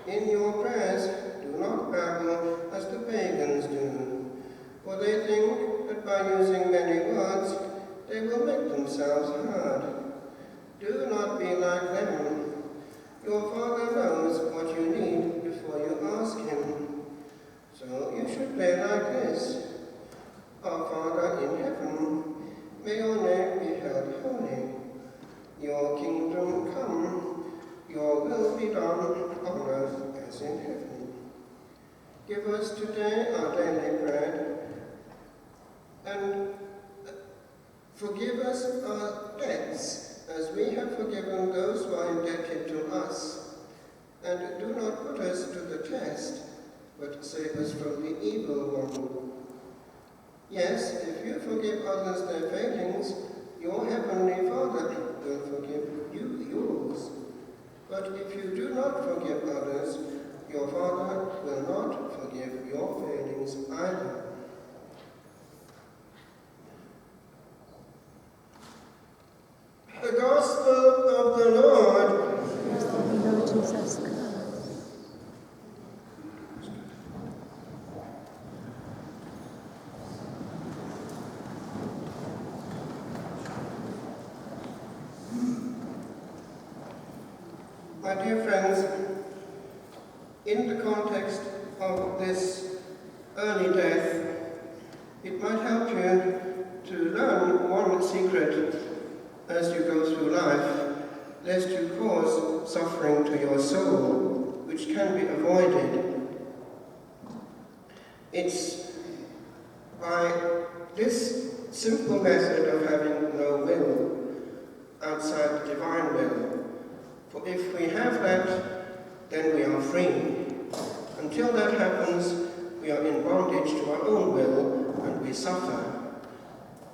In your prayers, do not babble as the pagans do, for they think that by using many words they will make themselves heard. Do not be like them. Your Father knows what you need before you ask him. So you should pray like this. Our Father in heaven, may your name be held holy. Your kingdom come, your will be done on earth as in heaven. Give us today our daily bread, and forgive us our debts, as we have forgiven those who are indebted to us. And do not put us to the test, but save us from the evil one. Yes, if you forgive others their failings, your heavenly Father will forgive you yours. But if you do not forgive others, your Father will not forgive your failings either. The Gospel of the Lord. Lord Jesus Christ. My dear friends, in the context of this early death, it might help you to learn one secret as you go through life, lest you cause suffering to your soul, which can be avoided. It's by this simple method of having no will outside the divine will. For if we have that, then we are free. Until that happens, we are in bondage to our own will and we suffer.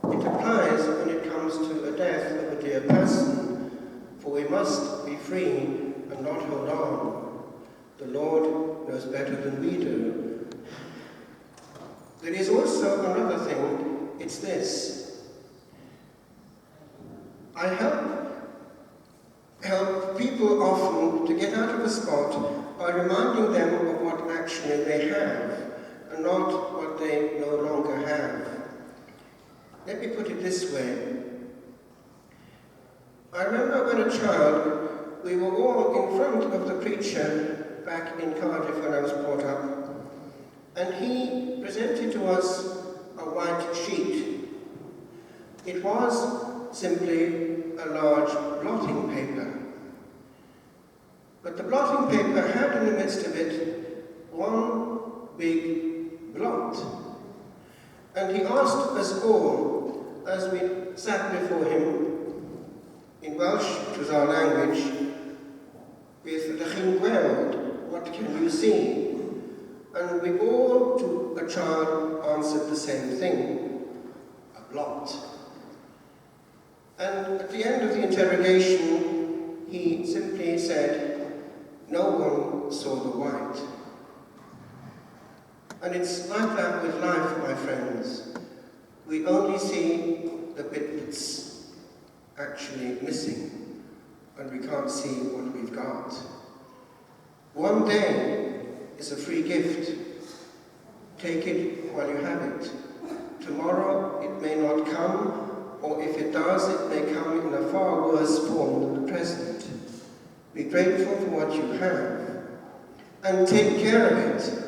It applies when it comes to a death of a dear person, for we must be free and not hold on. The Lord knows better than we do. There is also another thing, it's this. I help people often to get out of a spot by reminding them of what actually they have and not what they no longer have. Let me put it this way. I remember when a child, we were all in front of the preacher back in Cardiff when I was brought up, and he presented to us a white sheet. It was simply a large blotting paper. But the blotting paper had in the midst of it one big blot. And he asked us all, as we sat before him, in Welsh, which was our language, with the chi'n gweld, what can you see? And we all, to a child, answered the same thing, a blot. And at the end of the interrogation, he simply said, no one saw the white. And it's like that with life, my friends. We only see the bit that's actually missing, and we can't see what we've got. One day is a free gift. Take it while you have it. Tomorrow it may not come, or if it does, it may come in a far worse form than the present. Be grateful for what you have, and take care of it.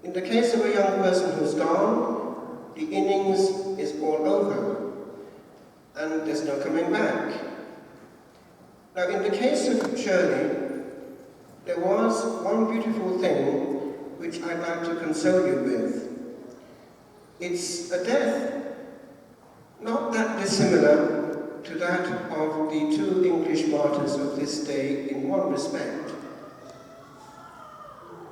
In the case of a young person who's gone, the innings is all over, and there's no coming back. Now, in the case of Shirley, there was one beautiful thing which I'd like to console you with. It's a death not that dissimilar to that of the two English martyrs of this day in one respect.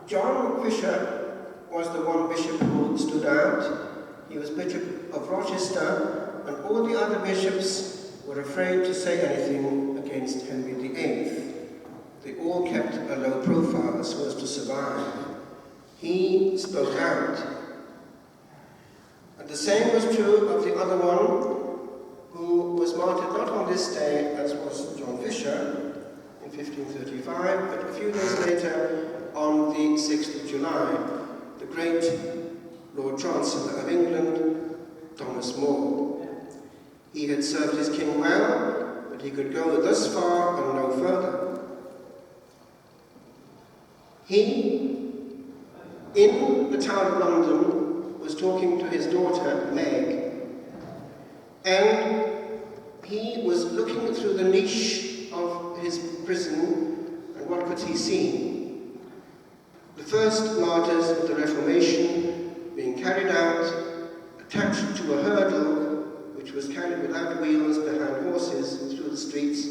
John Fisher was the one bishop who stood out. He was Bishop of Rochester, and all the other bishops were afraid to say anything against Henry VIII. They all kept a low profile so as to survive. He spoke out. And the same was true of the other one, who was martyred not on this day as was John Fisher, in 1535, but a few days later, on the 6th of July, the great Lord Chancellor of England, Thomas More. He had served his king well, but he could go thus far and no further. He, in the Tower of London, was talking to his daughter, Meg, and he was looking through the niche of his prison, and what could he see? The first martyrs of the Reformation being carried out, attached to a hurdle, which was carried without wheels behind horses through the streets,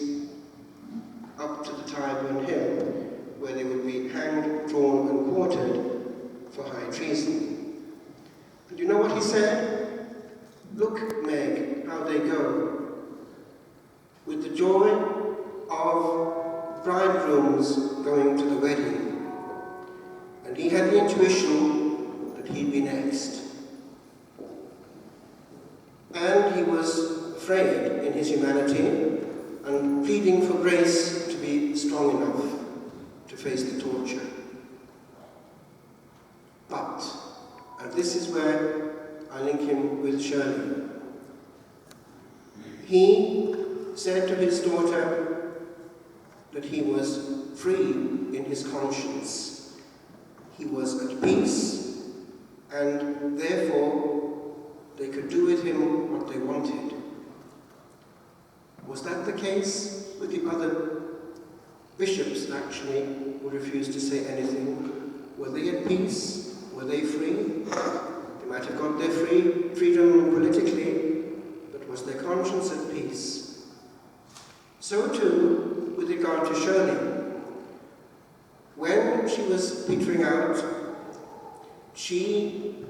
up to the Tyburn Hill, where they would be hanged, drawn, and quartered for high treason. And you know what he said? Look, Meg, how they go, with the joy of bridegrooms going to the wedding. And he had the intuition that he'd be next. And he was afraid in his humanity and pleading for grace to be strong enough to face the torture. But, and this is where I link him with Shirley, he said to his daughter that he was free in his conscience. He was at peace, and therefore they could do with him what they wanted. Was that the case with the other bishops, actually, who refused to say anything? Were they at peace? Were they free? They might have got their freedom politically, but was their conscience at peace? So too with regard to Shirley. When she was petering out, she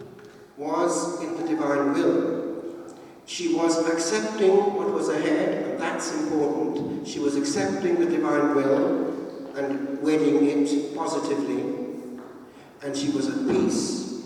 was in the divine will. She was accepting what was ahead, and that's important. She was accepting the divine will and wedding it positively, and she was at peace.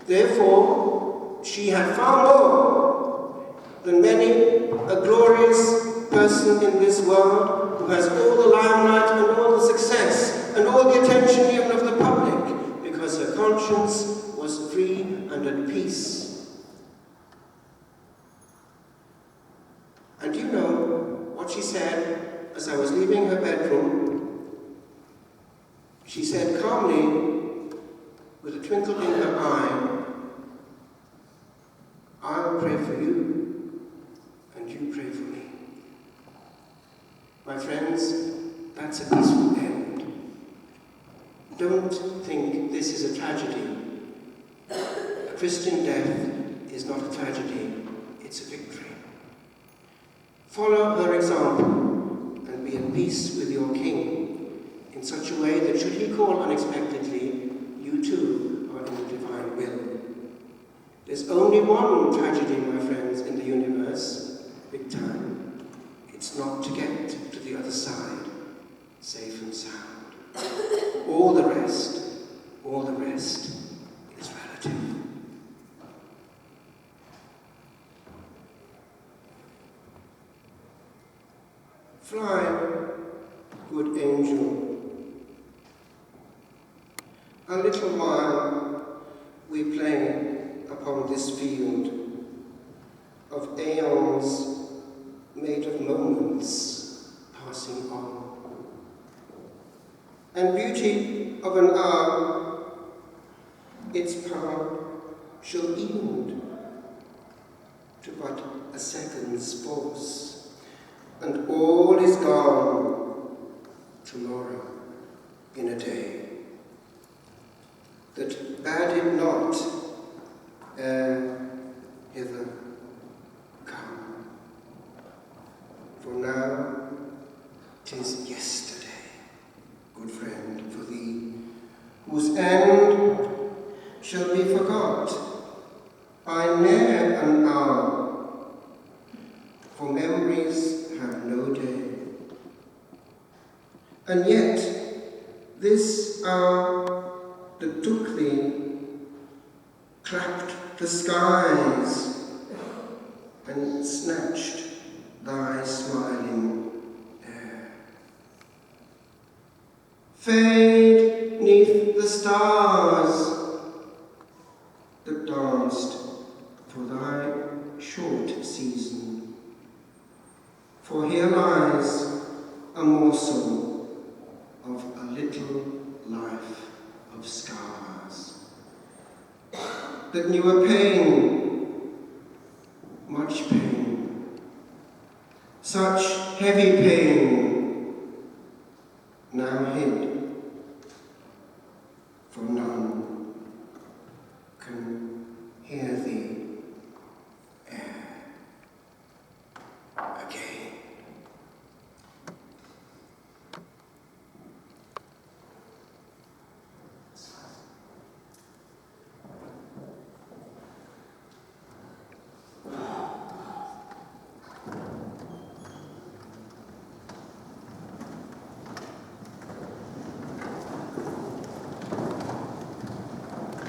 Therefore, she had far more than many a glorious person in this world who has all the limelight and all the success and all the attention even of the public, because her conscience was free and at peace. And you know what she said as I was leaving her bedroom? She said calmly, with a twinkle in her eye, I'll pray for you, and you pray for me. My friends, that's a peaceful end. Don't think this is a tragedy. A Christian death is not a tragedy, it's a victory. Follow her example and be at peace with your King in such a way that should he call unexpectedly, you too are in the divine will. There's only one tragedy, my friends, in the universe, big time. It's not to get to the other side, safe and sound. All the rest is relative. Fly, good angel. A little while we play upon this field of aeons made of moments passing on. And beauty of an hour, its power shall yield to but a second's force, and all is gone tomorrow in a day that bade it not ere hither come. For now 'tis yesterday, good friend, for thee, whose end shall be forgot by ne'er an hour, for memories have no day. And yet this hour that took thee clapped the skies and snatched thy smiling air. Fade 'neath the stars that danced for thy short season. For here lies a morsel of a little life of scars that knew a pain, much pain, such heavy pain, now hid from